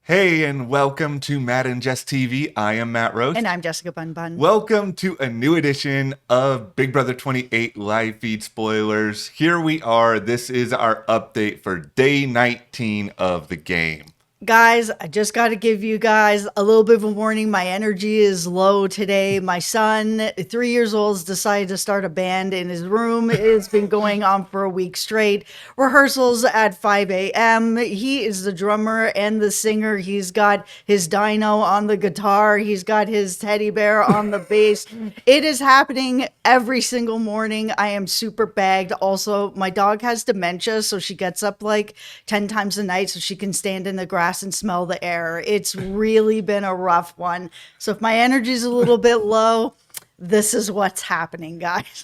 Hey, and welcome to Matt and Jess TV. I am Matt Rose. And I'm Jessica Bun Bun. Welcome to a new edition of Big Brother 28 live feed spoilers. Here we are. This is our update for day 19 of the game. Guys, I just got to give you guys a little bit of a warning. My energy is low today. My son, 3 years old, has decided to start a band in his room. It's been going on for a week straight. Rehearsals at 5 a.m. He is the drummer and the singer. He's got his dino on the guitar. He's got his teddy bear on the bass. It is happening every single morning. I am super bagged. Also, my dog has dementia, so she gets up like 10 times a night so she can stand in the grass and smell the air. It's really been a rough one. So if my energy's a little bit low, this is what's happening, guys.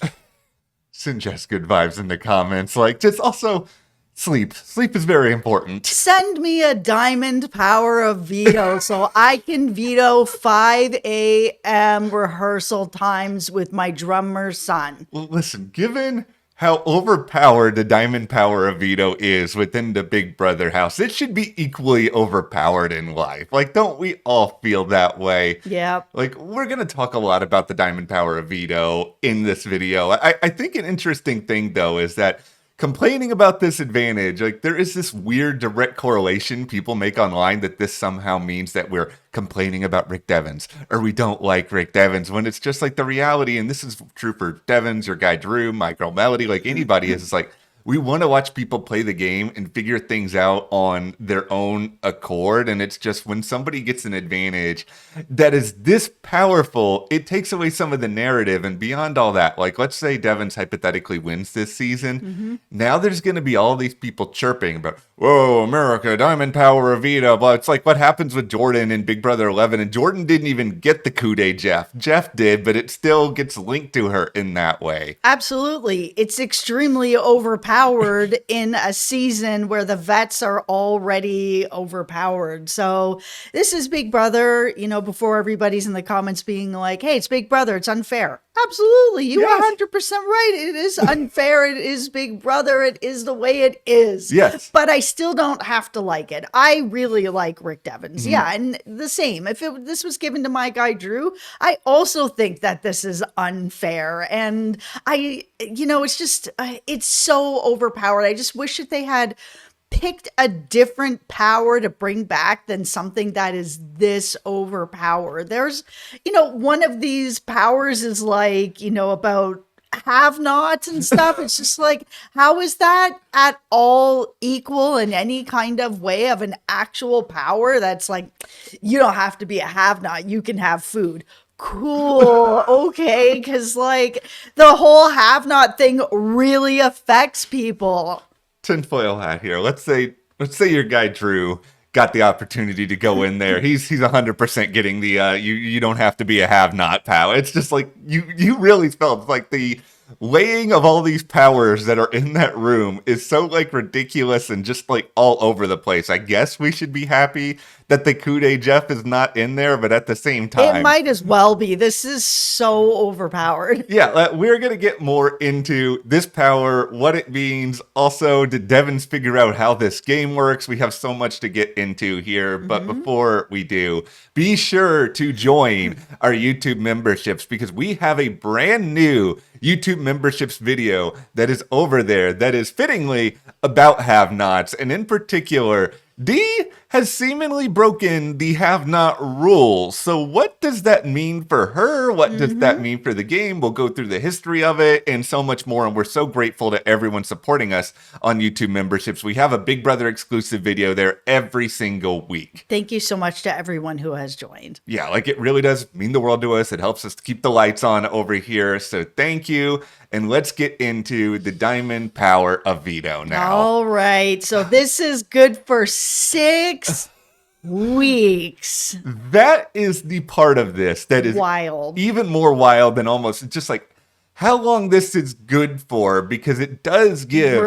Send Jess good vibes in the comments. Just also sleep. Sleep is very important. Send me a diamond power of veto so I can veto 5 a.m. rehearsal times with my drummer son. Well, listen, given how overpowered the diamond power of veto is within the Big Brother house, it should be equally overpowered in life. Don't we all feel that way? Yeah. We're going to talk a lot about the diamond power of veto in this video. I think an interesting thing, though, is that complaining about this advantage, there is this weird direct correlation people make online that this somehow means that we're complaining about Rick Devens or we don't like Rick Devens, when it's just the reality. And this is true for Devens or Guy Drew, my girl Melody, anybody is. It's we want to watch people play the game and figure things out on their own accord. And it's just when somebody gets an advantage that is this powerful, it takes away some of the narrative. And beyond all that, let's say Devens hypothetically wins this season. Mm-hmm. Now there's going to be all these people chirping about, whoa, America, diamond power of veto. Blah. It's what happens with Jordan in Big Brother 11. And Jordan didn't even get the coup de Jeff. Jeff did, but it still gets linked to her in that way. Absolutely. It's extremely overpowered in a season where the vets are already overpowered. So this is Big Brother, before everybody's in the comments being like, hey, it's Big Brother, it's unfair. Absolutely. You are 100% right. It is unfair. It is Big Brother. It is the way it is. Yes. But I still don't have to like it. I really like Rick Devens. Mm-hmm. Yeah. And the same. If this was given to my guy, Drew, I also think that this is unfair. And it's just, it's so overpowered. I just wish that they had picked a different power to bring back than something that is this overpowered. There's, one of these powers is about have-nots and stuff. It's just how is that at all equal in any kind of way of an actual power that's you don't have to be a have-not, you can have food. Cool. Okay. Because the whole have-not thing really affects people. Tinfoil hat here. Let's say your guy Drew got the opportunity to go in there. He's 100% getting the you don't have to be a have-not power. It's just you really felt the laying of all these powers that are in that room is so ridiculous and just all over the place. I guess we should be happy that the coup de Jeff is not in there, but at the same time, it might as well be. This is so overpowered. Yeah, we're going to get more into this power, what it means. Also, did Devens figure out how this game works? We have so much to get into here, but before we do, be sure to join our YouTube memberships because we have a brand new YouTube memberships video that is over there that is fittingly about have-nots, and in particular, D has seemingly broken the have-not rule. So what does that mean for her? What does that mean for the game? We'll go through the history of it and so much more. And we're so grateful to everyone supporting us on YouTube memberships. We have a Big Brother exclusive video there every single week. Thank you so much to everyone who has joined. Yeah, it really does mean the world to us. It helps us to keep the lights on over here. So thank you. And let's get into the diamond power of veto now. All right. So this is good for 6 weeks. That is the part of this that is wild. Even more wild than almost, it's just how long this is good for, because it does give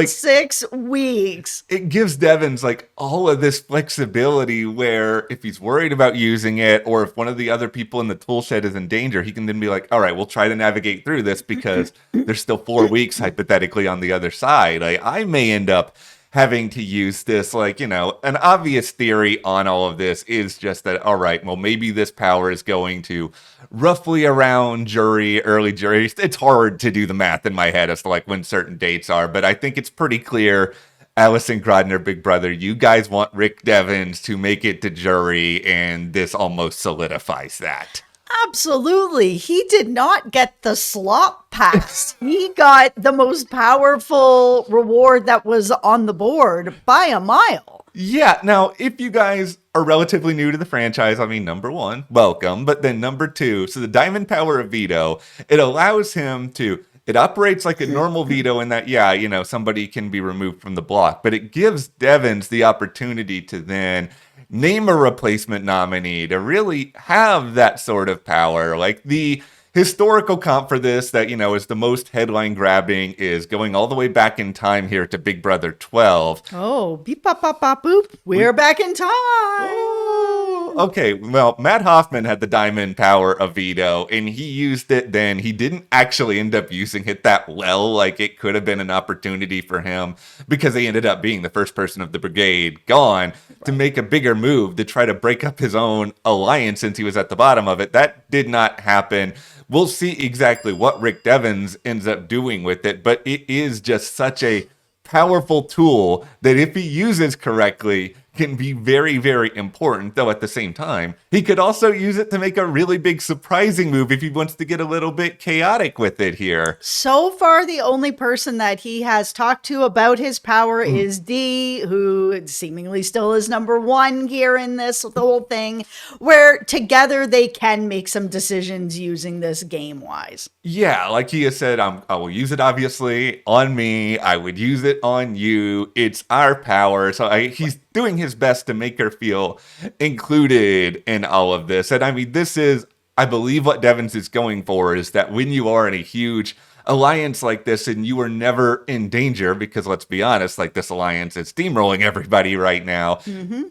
6 weeks. It gives Devens all of this flexibility where if he's worried about using it, or if one of the other people in the tool shed is in danger, he can then be all right, we'll try to navigate through this because there's still 4 weeks hypothetically on the other side. I may end up having to use this. Like, an obvious theory on all of this is just that, all right, well, maybe this power is going to roughly around early jury. It's hard to do the math in my head as to like when certain dates are, but I think it's pretty clear. Allison Grodner, Big Brother, you guys want Rick Devens to make it to jury, and this almost solidifies that. Absolutely. He did not get the slop pass. He got the most powerful reward that was on the board by a mile. Yeah, now, if you guys are relatively new to the franchise, I mean, number one, welcome. But then number two, so the Diamond Power of Veto, it allows him to, it operates like a normal veto in that, yeah, somebody can be removed from the block. But it gives Devens the opportunity to then name a replacement nominee, to really have that sort of power. Like the historical comp for this that, is the most headline grabbing is going all the way back in time here to Big Brother 12. Oh, beep, bop, bop, bop, boop. We're back in time. Oh, okay, well, Matt Hoffman had the Diamond Power of Veto, and he used it then. He didn't actually end up using it that well. Like, it could have been an opportunity for him, because he ended up being the first person of the brigade gone, to make a bigger move to try to break up his own alliance since he was at the bottom of it. That did not happen. We'll see exactly what Rick Devens ends up doing with it, but it is just such a powerful tool that if he uses correctly can be very, very important, though at the same time, he could also use it to make a really big surprising move if he wants to get a little bit chaotic with it here. So far, the only person that he has talked to about his power is D, who seemingly still is number one here in this the whole thing, where together they can make some decisions using this game-wise. Yeah, like he has said, I will use it obviously on me. I would use it on you. It's our power. So he's doing his best to make her feel included in all of this. And I mean, this is, I believe what Devens is going for is that when you are in a huge alliance like this and you are never in danger, because let's be honest, like this alliance is steamrolling everybody right now,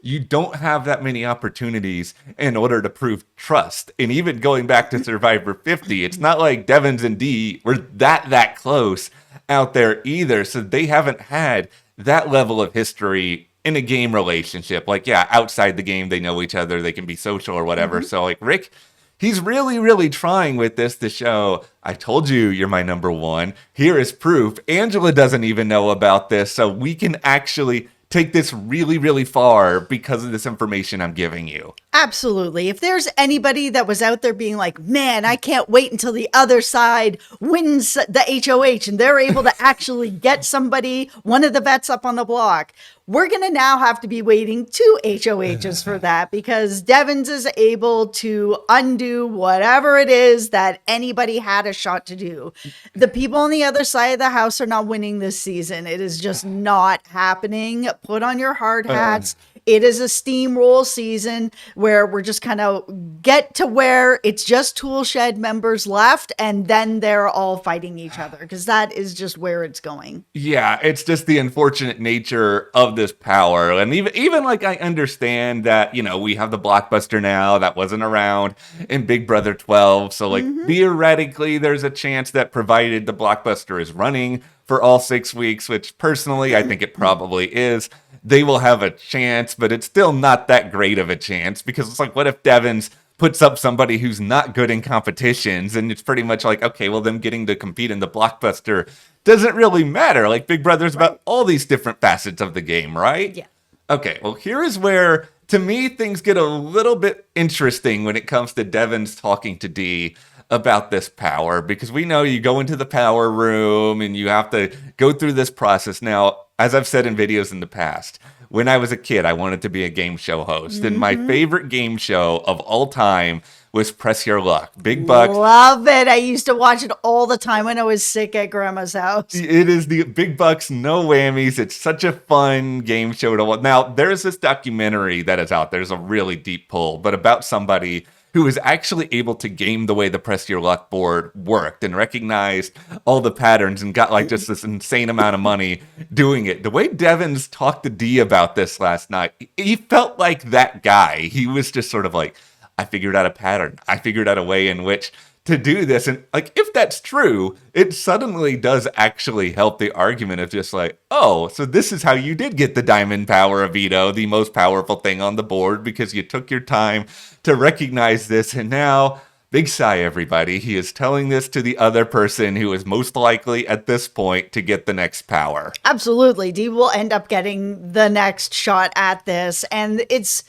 you don't have that many opportunities in order to prove trust. And even going back to Survivor 50, it's not like Devens and D were that close out there either. So they haven't had that level of history in a game relationship. Like, yeah, outside the game, they know each other, they can be social or whatever. So like Rick, he's really, really trying with this to show, I told you you're my number one. Here is proof. Angela doesn't even know about this, so we can actually take this really, really far because of this information I'm giving you. Absolutely. If there's anybody that was out there being like, man, I can't wait until the other side wins the HOH and they're able to actually get somebody, one of the vets up on the block, we're going to now have to be waiting 2 HOHs for that, because Devens is able to undo whatever it is that anybody had a shot to do. The people on the other side of the house are not winning this season. It is just not happening. Put on your hard hats. It is a steamroll season where we're just kind of get to where it's just Toolshed members left, and then they're all fighting each other, because that is just where it's going. Yeah, it's just the unfortunate nature of this power. And even like I understand that, we have the blockbuster now that wasn't around in Big Brother 12. So like theoretically, there's a chance that provided the blockbuster is running for all 6 weeks, which personally, I think it probably is, they will have a chance, but it's still not that great of a chance, because it's like, what if Devens puts up somebody who's not good in competitions, and it's pretty much like, okay, well, them getting to compete in the blockbuster doesn't really matter. Like Big Brother's about all these different facets of the game, right? Yeah. Okay, well, here is where, to me, things get a little bit interesting when it comes to Devens talking to D about this power, because we know you go into the power room and you have to go through this process. Now, as I've said in videos in the past, when I was a kid, I wanted to be a game show host. And my favorite game show of all time was Press Your Luck. Big Bucks. Love it. I used to watch it all the time when I was sick at Grandma's house. It is the Big Bucks, no whammies. It's such a fun game show to watch. Now, there's this documentary that is out. There's a really deep pull, but about somebody who was actually able to game the way the Press Your Luck board worked and recognized all the patterns and got like just this insane amount of money doing it. The way Devens talked to Dee about this last night, he felt like that guy. He was just sort of like, I figured out a pattern. I figured out a way in which to do this. And like, if that's true, it suddenly does actually help the argument of just like, oh, so this is how you did get the diamond power of veto, the most powerful thing on the board, because you took your time to recognize this. And now, big sigh, everybody, he is telling this to the other person who is most likely at this point to get the next power. Absolutely. Dee will end up getting the next shot at this. And it's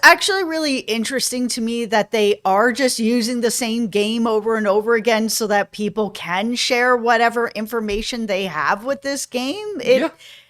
actually really interesting to me that they are just using the same game over and over again so that people can share whatever information they have with this game.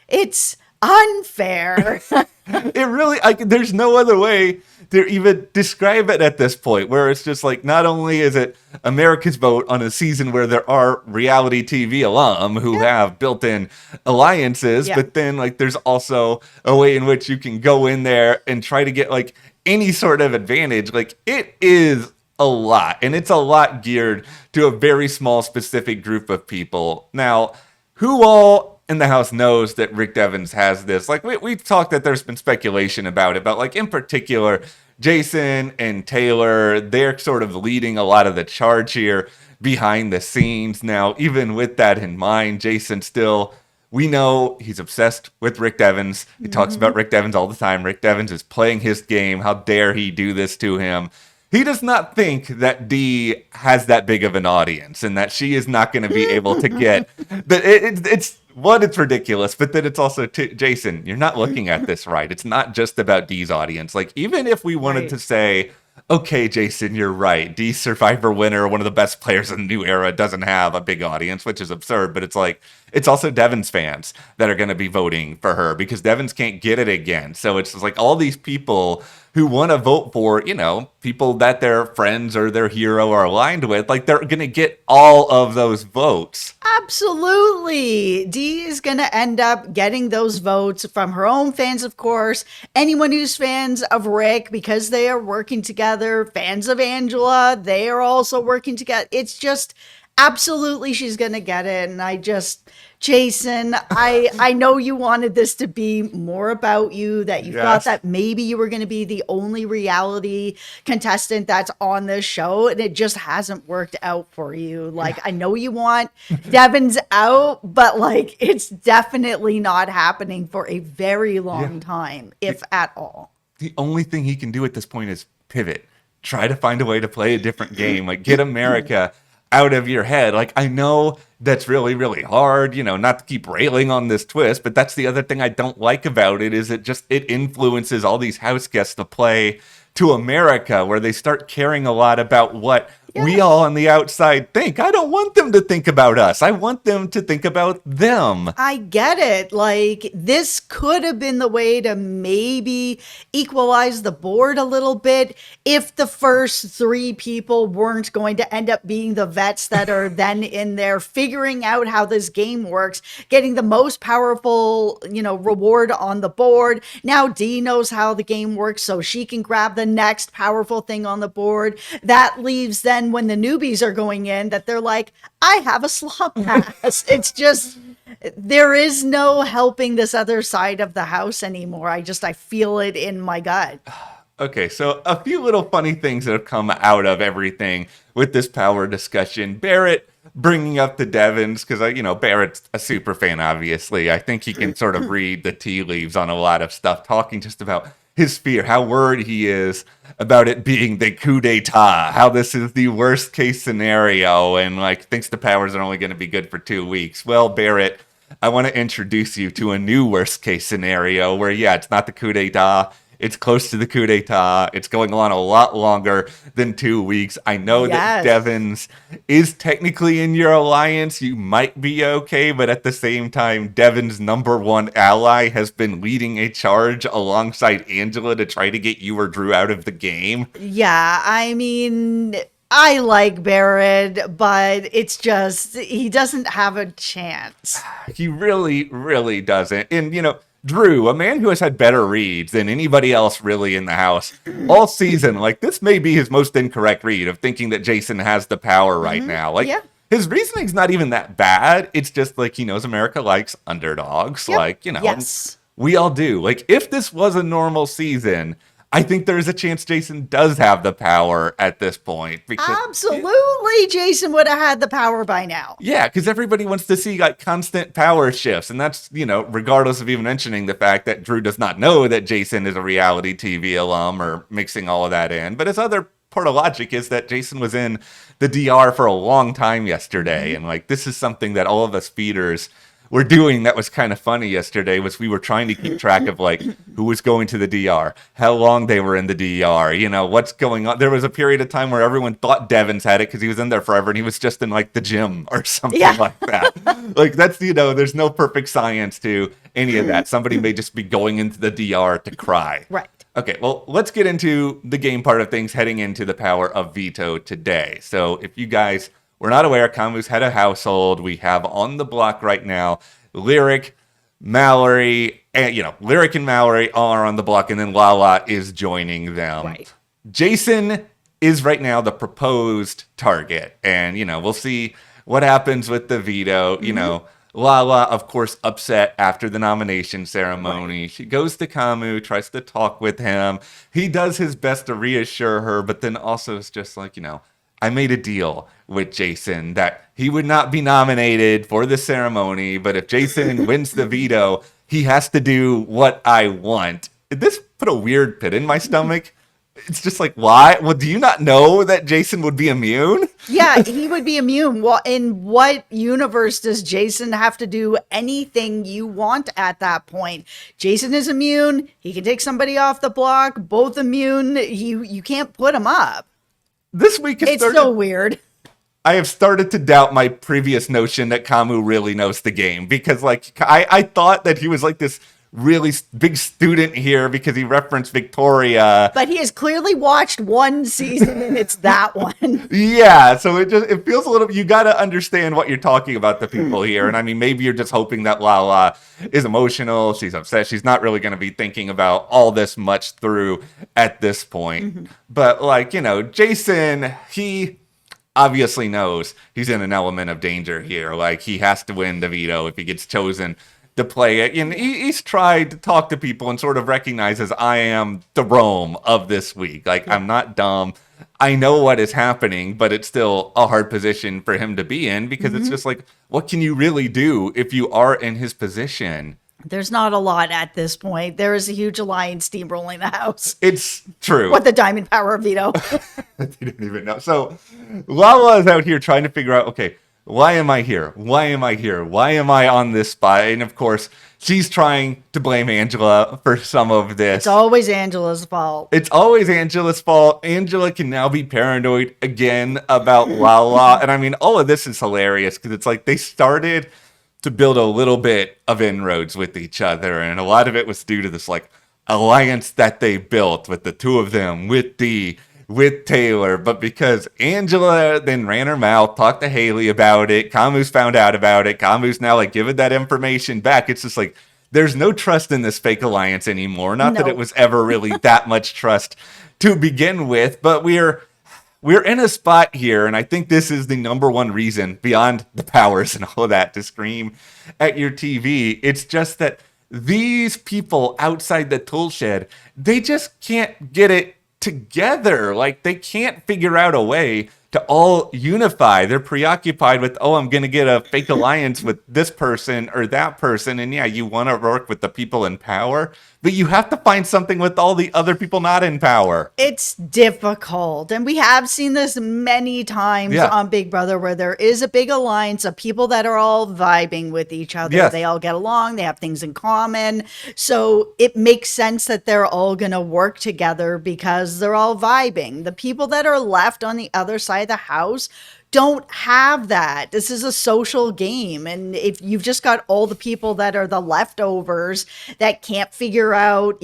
It's unfair. It really, there's no other way to even describe it at this point, where it's just like, not only is it America's vote on a season where there are reality TV alum who have built-in alliances, but then like there's also a way in which you can go in there and try to get like any sort of advantage. Like, it is a lot, and it's a lot geared to a very small specific group of people. Now, who all in the house knows that Rick Devens has this? Like, we've talked that there's been speculation about it, but like in particular, Jason and Taylor, they're sort of leading a lot of the charge here behind the scenes. Now, even with that in mind, Jason still, we know he's obsessed with Rick Devens. He talks about Rick Devens all the time. Rick Devens is playing his game. How dare he do this to him? He does not think that Dee has that big of an audience and that she is not going to be able to get that. It's ridiculous, but then it's also Jason, you're not looking at this right. It's not just about Dee's audience. Like, even if we wanted to say, okay, Jason, you're right, Dee Survivor winner, one of the best players in the new era, doesn't have a big audience, which is absurd, but it's like, it's also Devens fans that are going to be voting for her because Devens can't get it again. So it's just like all these people who want to vote for, you know, people that their friends or their hero are aligned with, like, they're going to get all of those votes. Absolutely. Dee is going to end up getting those votes from her own fans, of course. Anyone who's fans of Rick, because they are working together. Fans of Angela, they are also working together. It's just, absolutely, she's going to get it. And Jason, I know you wanted this to be more about you, that you thought that maybe you were going to be the only reality contestant that's on this show, and it just hasn't worked out for you. Like, I know you want Devens out, but like, it's definitely not happening for a very long time, if at all. The only thing he can do at this point is pivot. Try to find a way to play a different game. Like, get America out of your head. Like, I know that's really, really hard, you know, not to keep railing on this twist, but that's the other thing I don't like about it, is it influences all these house guests to play to America, where they start caring a lot about what we all on the outside think. I don't want them to think about us. I want them to think about them. I get it. Like, this could have been the way to maybe equalize the board a little bit if the first three people weren't going to end up being the vets that are then in there figuring out how this game works, getting the most powerful, you know, reward on the board. Now Dee knows how the game works, so she can grab the next powerful thing on the board. That leaves then when the newbies are going in, that they're like, I have a slot pass. It's just, there is no helping this other side of the house anymore. I feel it in my gut. Okay, so a few little funny things that have come out of everything with this power discussion. Barrett bringing up the Devens, because, Barrett's a super fan, obviously. I think he can sort of read the tea leaves on a lot of stuff, talking just about his fear, how worried he is about it being the coup d'etat, how this is the worst case scenario, and thinks the powers are only going to be good for 2 weeks. Well, Barrett, I want to introduce you to a new worst case scenario where, it's not the coup d'etat. It's close to the coup d'etat. It's going on a lot longer than 2 weeks. I know that Devens is technically in your alliance. You might be okay, but at the same time, Devens' number one ally has been leading a charge alongside Angela to try to get you or Drew out of the game. Yeah, I mean, I like Barrett, but it's just, he doesn't have a chance. He really, really doesn't. And, Drew, a man who has had better reads than anybody else really in the house all season, this may be his most incorrect read of thinking that Jason has the power right now. His reasoning's not even that bad. It's just he knows America likes underdogs. Yes. We all do. If this was a normal season, I think there's a chance Jason does have the power at this point. Because, Absolutely, Jason would have had the power by now. yeah, because everybody wants to see like constant power shifts. And that's, regardless of even mentioning the fact that Drew does not know that Jason is a reality TV alum or mixing all of that in. But his other part of logic is that Jason was in the DR for a long time yesterday. And like, this is something that all of us feeders were doing that was kind of funny yesterday, was we were trying to keep track of like who was going to the DR, how long they were in the DR, what's going on. There was a period of time where everyone thought Devens had it because he was in there forever and he was just in like the gym or something like that. Like that's, there's no perfect science to any of that. Somebody may just be going into the DR to cry. Right. Okay, well, let's get into the game part of things heading into the power of veto today. So if you guys were not aware, Kamu's head of household. We have on the block right now Lyric, Mallory, and Lyric and Mallory are on the block, and then Lala is joining them. Right. Jason is right now the proposed target, and we'll see what happens with the veto. Lala, of course, upset after the nomination ceremony. Right. She goes to Kamu, tries to talk with him. He does his best to reassure her, but then also is just like, I made a deal with Jason that he would not be nominated for the ceremony, but if Jason wins the veto, he has to do what I want. This put a weird pit in my stomach. It's just like, why? Well, do you not know that Jason would be immune? Yeah, he would be immune. Well, in what universe does Jason have to do anything you want at that point? Jason is immune. He can take somebody off the block. Both immune. You can't put him up. This week it's so weird. I have started to doubt my previous notion that Kamu really knows the game because, like, I thought that he was like this really big student here because he referenced Victoria. But he has clearly watched one season and it's that one. Yeah, so it feels a little, you got to understand what you're talking about the people here. And I mean, maybe you're just hoping that Lala is emotional, she's upset, she's not really going to be thinking about all this much through at this point. But like, Jason, he obviously knows he's in an element of danger here. Like he has to win the veto if he gets chosen to play it. And he's tried to talk to people and sort of recognizes I am the Rome of this week. Like I'm not dumb. I know what is happening, but it's still a hard position for him to be in because it's just like, what can you really do if you are in his position? There's not a lot at this point. There is a huge alliance steamrolling the house. It's true. What the diamond power of veto. I didn't even know. So Lala is out here trying to figure out, okay, why am I here? Why am I here? Why am I on this spot? And of course, she's trying to blame Angela for some of this. It's always Angela's fault. It's always Angela's fault. Angela can now be paranoid again about Lala. And I mean, all of this is hilarious because it's like they started to build a little bit of inroads with each other. And a lot of it was due to this like alliance that they built with the two of them, with Taylor, but because Angela then ran her mouth, talked to Haley about it, Kamu's found out about it, Kamu's now like giving that information back. It's just like, there's no trust in this fake alliance anymore. Not that it was ever really that much trust to begin with, but we're in a spot here, and I think this is the number one reason, beyond the powers and all of that, to scream at your TV. It's just that these people outside the tool shed, they just can't get it together. Like they can't figure out a way to all unify. They're preoccupied with, I'm going to get a fake alliance with this person or that person. And yeah, you want to work with the people in power, but you have to find something with all the other people not in power. It's difficult. And we have seen this many times on Big Brother where there is a big alliance of people that are all vibing with each other. Yes. They all get along. They have things in common. So it makes sense that they're all going to work together because they're all vibing. The people that are left on the other side of the house don't have that. This is a social game. And if you've just got all the people that are the leftovers that can't figure out,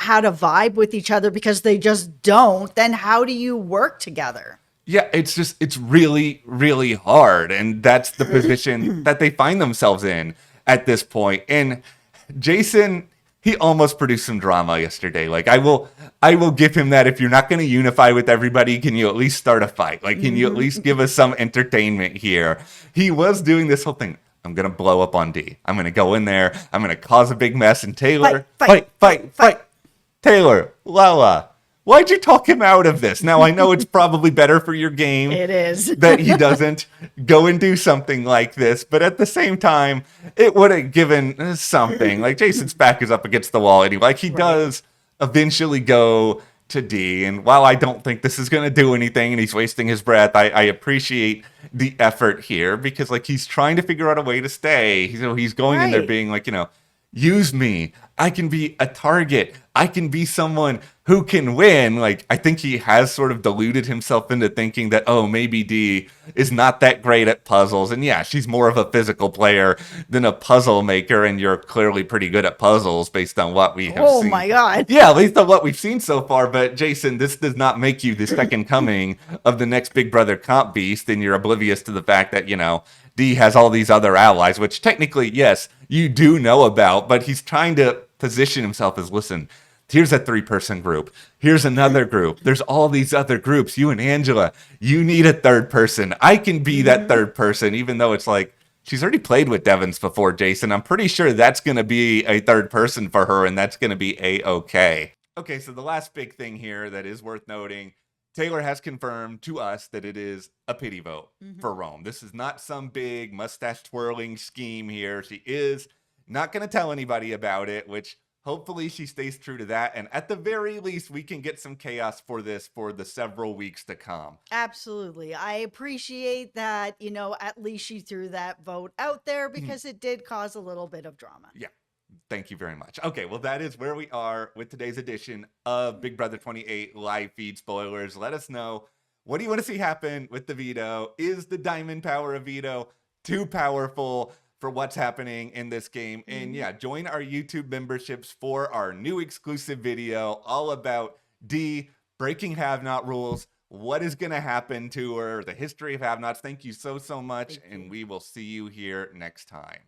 how to vibe with each other because they just don't, then how do you work together? Yeah, it's really, really hard. And that's the position that they find themselves in at this point. And Jason, he almost produced some drama yesterday. Like I will give him that. If you're not going to unify with everybody, can you at least start a fight? Like, can you at least give us some entertainment here? He was doing this whole thing. I'm going to blow up on D. I'm going to go in there. I'm going to cause a big mess. And Taylor, fight. Taylor, Lala, Why'd you talk him out of this? Now, I know it's probably better for your game It is. that he doesn't go and do something like this, but at the same time, it would have given something. Like, Jason's back is up against the wall anyway. Like, he does eventually go to D, and while I don't think this is going to do anything and he's wasting his breath, I appreciate the effort here, because, like, he's trying to figure out a way to stay. So he's going in there being like, use me. I can be a target. I can be someone who can win. Like, I think he has sort of deluded himself into thinking that, oh, maybe D is not that great at puzzles. And yeah, she's more of a physical player than a puzzle maker. And you're clearly pretty good at puzzles based on what we have seen. Oh my God. Yeah, at least on what we've seen so far. But Jason, this does not make you the second coming of the next Big Brother comp beast. And you're oblivious to the fact that, D has all these other allies, which technically, yes, you do know about, but he's trying to position himself as, listen, here's a 3-person group. Here's another group. There's all these other groups. You and Angela, you need a third person. I can be that third person, even though it's like, she's already played with Devens before, Jason. I'm pretty sure that's going to be a third person for her, and that's going to be A-okay. Okay, so the last big thing here that is worth noting, Taylor has confirmed to us that it is a pity vote for Rome. This is not some big mustache twirling scheme here. She is not going to tell anybody about it, which hopefully she stays true to that. And at the very least, we can get some chaos for this for the several weeks to come. Absolutely. I appreciate that, at least she threw that vote out there, because it did cause a little bit of drama. Yeah. Thank you very much. Okay, well, that is where we are with today's edition of Big Brother 28 live feed spoilers. Let us know, what do you want to see happen with the veto? Is the diamond power of veto too powerful for what's happening in this game? And yeah, join our YouTube memberships for our new exclusive video all about D breaking have-not rules. What is going to happen to her? The history of have-nots. Thank you so much. And we will see you here next time.